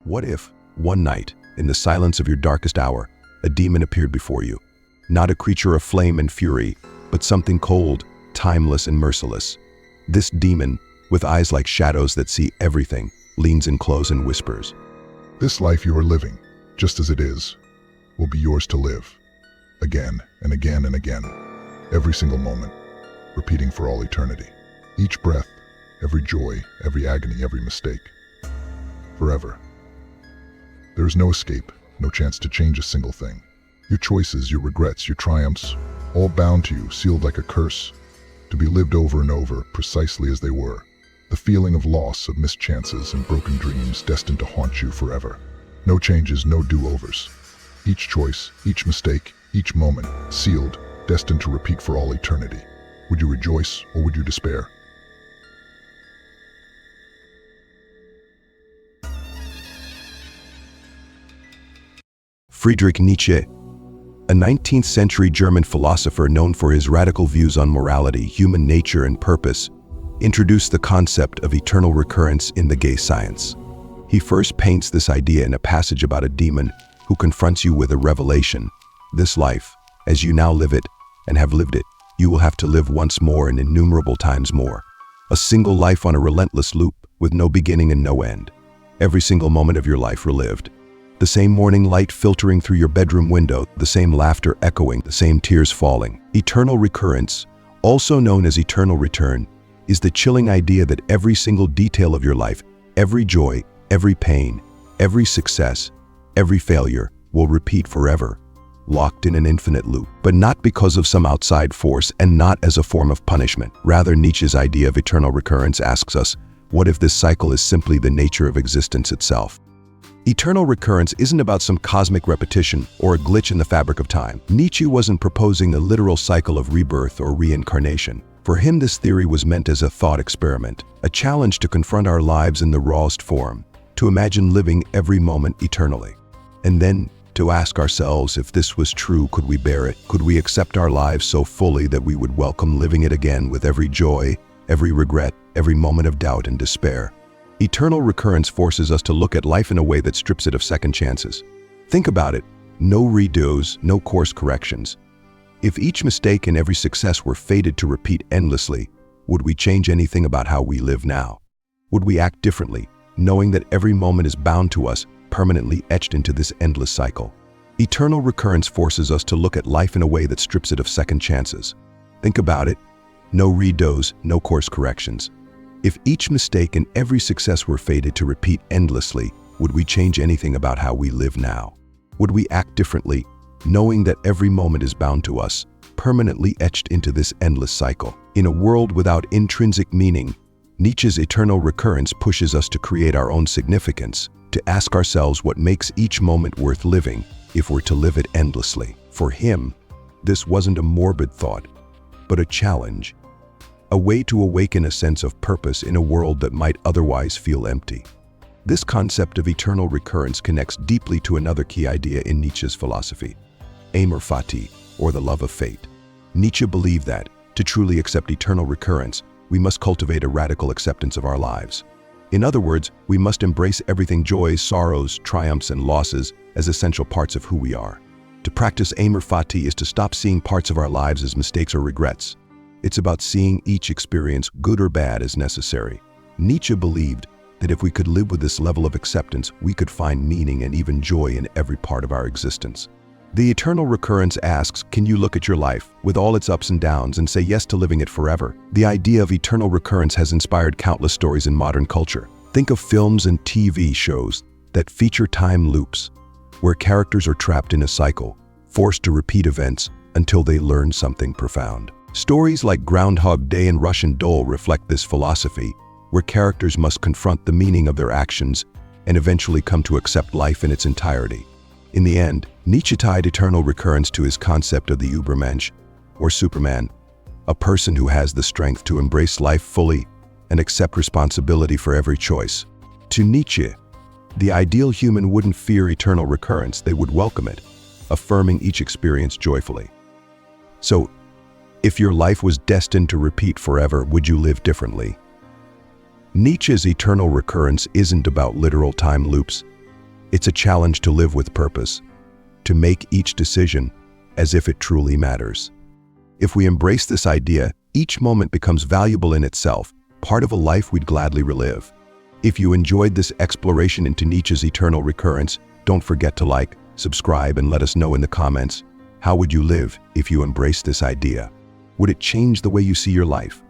What if, one night, in the silence of your darkest hour, a demon appeared before you? Not a creature of flame and fury, but something cold, timeless and merciless. This demon, with eyes like shadows that see everything, leans in close and whispers, "This life you are living, just as it is, will be yours to live. Again and again and again. Every single moment, repeating for all eternity. Each breath, every joy, every agony, every mistake. Forever. There is no escape, no chance to change a single thing. Your choices, your regrets, your triumphs, all bound to you, sealed like a curse, to be lived over and over, precisely as they were. The feeling of loss, of missed chances and broken dreams destined to haunt you forever. No changes, no do-overs. Each choice, each mistake, each moment, sealed, destined to repeat for all eternity. Would you rejoice or would you despair?" Friedrich Nietzsche, a 19th century German philosopher known for his radical views on morality, human nature, and purpose, introduced the concept of eternal recurrence in The Gay Science. He first paints this idea in a passage about a demon who confronts you with a revelation. This life, as you now live it and have lived it, you will have to live once more and innumerable times more. A single life on a relentless loop with no beginning and no end. Every single moment of your life relived. The same morning light filtering through your bedroom window, the same laughter echoing, the same tears falling. Eternal recurrence, also known as eternal return, is the chilling idea that every single detail of your life, every joy, every pain, every success, every failure will repeat forever, locked in an infinite loop. But not because of some outside force and not as a form of punishment. Rather, Nietzsche's idea of eternal recurrence asks us, what if this cycle is simply the nature of existence itself? Eternal recurrence isn't about some cosmic repetition or a glitch in the fabric of time. Nietzsche wasn't proposing a literal cycle of rebirth or reincarnation. For him, this theory was meant as a thought experiment, a challenge to confront our lives in the rawest form, to imagine living every moment eternally. And then to ask ourselves, if this was true, could we bear it? Could we accept our lives so fully that we would welcome living it again with every joy, every regret, every moment of doubt and despair? Eternal recurrence forces us to look at life in a way that strips it of second chances. Think about it. No redos, no course corrections. If each mistake and every success were fated to repeat endlessly, would we change anything about how we live now? Would we act differently, knowing that every moment is bound to us, permanently etched into this endless cycle? Eternal recurrence forces us to look at life in a way that strips it of second chances. Think about it. No redos, no course corrections. If each mistake and every success were fated to repeat endlessly, would we change anything about how we live now? Would we act differently, knowing that every moment is bound to us, permanently etched into this endless cycle? In a world without intrinsic meaning, Nietzsche's eternal recurrence pushes us to create our own significance, to ask ourselves what makes each moment worth living if we're to live it endlessly. For him, this wasn't a morbid thought, but a challenge. A way to awaken a sense of purpose in a world that might otherwise feel empty. This concept of eternal recurrence connects deeply to another key idea in Nietzsche's philosophy, amor fati, or the love of fate. Nietzsche believed that, to truly accept eternal recurrence, we must cultivate a radical acceptance of our lives. In other words, we must embrace everything, joys, sorrows, triumphs, and losses, as essential parts of who we are. To practice amor fati is to stop seeing parts of our lives as mistakes or regrets. It's about seeing each experience, good or bad, as necessary. Nietzsche believed that if we could live with this level of acceptance, we could find meaning and even joy in every part of our existence. The eternal recurrence asks, can you look at your life, with all its ups and downs, and say yes to living it forever? The idea of eternal recurrence has inspired countless stories in modern culture. Think of films and TV shows that feature time loops, where characters are trapped in a cycle, forced to repeat events until they learn something profound. Stories like Groundhog Day and Russian Doll reflect this philosophy, where characters must confront the meaning of their actions and eventually come to accept life in its entirety. In the end, Nietzsche tied eternal recurrence to his concept of the Übermensch, or Superman, a person who has the strength to embrace life fully and accept responsibility for every choice. To Nietzsche, the ideal human wouldn't fear eternal recurrence, they would welcome it, affirming each experience joyfully. So, if your life was destined to repeat forever, would you live differently? Nietzsche's eternal recurrence isn't about literal time loops. It's a challenge to live with purpose, to make each decision as if it truly matters. If we embrace this idea, each moment becomes valuable in itself, part of a life we'd gladly relive. If you enjoyed this exploration into Nietzsche's Eternal Recurrence, don't forget to like, subscribe, and let us know in the comments, how would you live if you embraced this idea? Would it change the way you see your life?